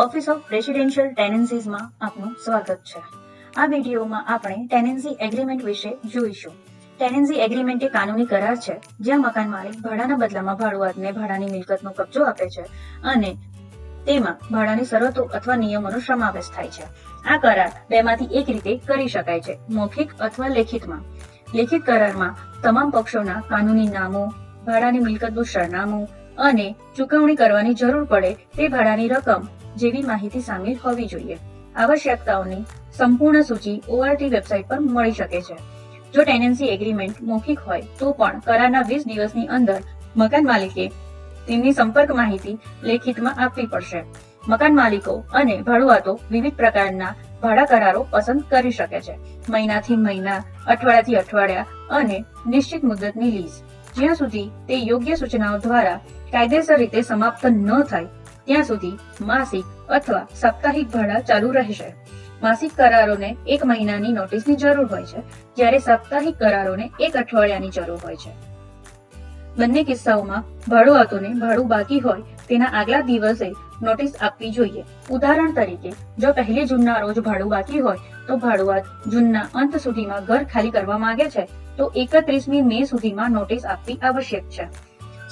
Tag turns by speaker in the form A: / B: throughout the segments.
A: Office of residential ટેનન્સીઝમાં આપનું સ્વાગત છે. આ વિડીયોમાં આપણે ટેનન્સી એગ્રીમેન્ટ વિશે જોઈશું. ટેનન્સી એગ્રીમેન્ટ એ કાનૂની કરાર છે જ્યાં મકાન માલિક ભાડાના બદલામાં ભાડુઆતને ભાડાની મિલકતનો કબજો આપે છે અને તેમાં ભાડાની શરતો અથવા નિયમોનો સમાવેશ થાય છે. આ કરાર બેમાંથી એક રીતે કરી શકાય છે, મૌખિક અથવા લેખિતમાં. લેખિત કરારમાં તમામ પક્ષોના કાનૂની નામો, ભાડાની મિલકતનું સરનામું અને ચૂકવણી કરવાની જરૂર પડે તે ભાડાની રકમ જેવી માહિતી સામેલ હોવી જોઈએ. આવશ્યકતાઓની સંપૂર્ણ સૂચિ ORT વેબસાઇટ પર મળી શકે છે. જો ટેનન્સી એગ્રીમેન્ટ મૌખિક હોય તો પણ કરારના 20 દિવસની અંદર મકાન માલિકે તેમની સંપર્ક માહિતી લેખિતમાં આપવી પડશે. મકાન માલિકો અને ભાડુઆતો વિવિધ પ્રકારના ભાડા કરારો પસંદ કરી શકે છે. મહિનાથી મહિના, અઠવાડિયાથી અઠવાડિયા અને નિશ્ચિત મુદતની લીઝ. જ્યાં સુધી તે યોગ્ય સૂચનાઓ દ્વારા કાયદેસર રીતે સમાપ્ત ન થાય ત્યાં સુધી માસિક અથવા સાપ્તાહિક ભાડા ચાલુ રહેશે. માસિક કરારોને 1 મહિનાની નોટિસની જરૂર હોય છે, જ્યારે સાપ્તાહિક કરારોને 1 અઠવાડિયાની જરૂર હોય છે. બંને કિસ્સાઓમાં ભાડુઆતોને ભાડું બાકી હોય તેના આગલા દિવસે નોટિસ આપવી જોઈએ. ઉદાહરણ તરીકે, જો 1 જૂનના રોજ ભાડું બાકી હોય તો ભાડુઆત જૂનના અંત સુધીમાં ઘર ખાલી કરવા માંગે છે તો 31મી મે સુધીમાં નોટિસ આપવી આવશ્યક છે.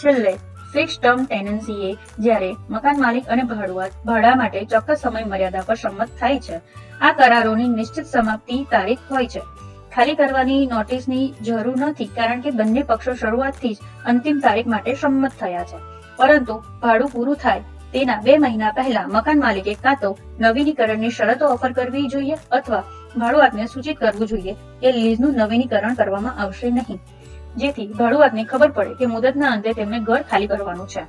A: છેલ્લે ફિક્સ ટર્મ ટેનન્સી એ જ્યારે મકાન માલિક અને ભાડુઆત ભાડા માટે ચોક્કસ સમય મર્યાદા પર સંમત થાય છે. આ કરારોની નિશ્ચિત સમાપ્તિ તારીખ હોય છે. ખાલી કરવાની નોટિસની જરૂર નથી કારણ કે બંને પક્ષો શરૂઆતથી જ અંતિમ તારીખ માટે સંમત થયા છે. પરંતુ ભાડું પૂરું થાય તેના 2 મહિના પહેલા મકાન માલિકે કાં તો નવીનીકરણની શરતો ઓફર કરવી જોઈએ અથવા ભાડુઆતને સૂચિત કરવું જોઈએ કે લીઝનું નવીનીકરણ કરવામાં આવશે નહીં, જેથી ભાડુઆતને ખબર પડે કે મુદતના અંતે તેમને ઘર ખાલી કરવાનું છે.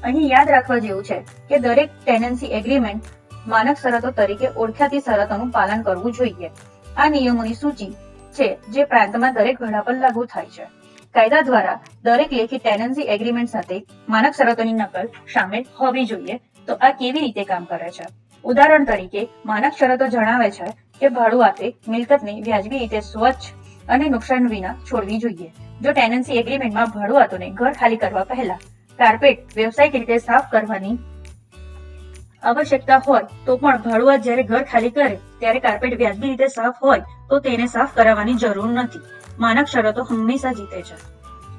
A: અહીં યાદ રાખવા જેવું છે કે દરેક ટેનન્સી એગ્રીમેન્ટ માનક શરતો તરીકે ઓળખાતી શરતોનું પાલન કરવું જોઈએ. આ નિયમોની સૂચિ છે જે પ્રાંતમાં દરેક ભાડા પર લાગુ થાય છે. કાયદા દ્વારા દરેક લેખિત ટેનન્સી એગ્રીમેન્ટ સાથે માનક શરતોની નકલ શામેલ હોવી જોઈએ. તો આ કેવી રીતે કામ કરે છે? ઉદાહરણ તરીકે, માનક શરતો જણાવે છે કે ભાડુઆતે મિલકતને વ્યાજબી રીતે સ્વચ્છ અને નુકસાન વિના છોડવી જોઈએ. જો ટેનન્સી એગ્રીમેન્ટમાં ભાડુઆતોને ઘર ખાલી કરવા પહેલા કાર્પેટ વ્યવસાયિક રીતે સાફ કરવાની આવશ્યકતા હોય તો પણ ભાડુઆત જ્યારે ઘર ખાલી કરે ત્યારે કાર્પેટ વ્યાજબી રીતે સાફ હોય તો તેને સાફ કરાવવાની જરૂર નથી. માનક શરતો હંમેશા જીતે છે.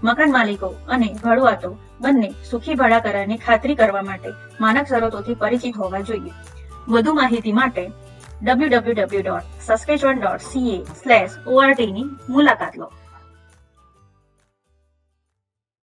A: મકાન માલિકો અને ભાડુઆતો બંને સુખી ભાડા કરારની ખાતરી કરવા માટે માનક શરતોથી પરિચિત હોવા જોઈએ. વધુ માહિતી માટે www.saskatchewan.ca/ORT ની મુલાકાત લો.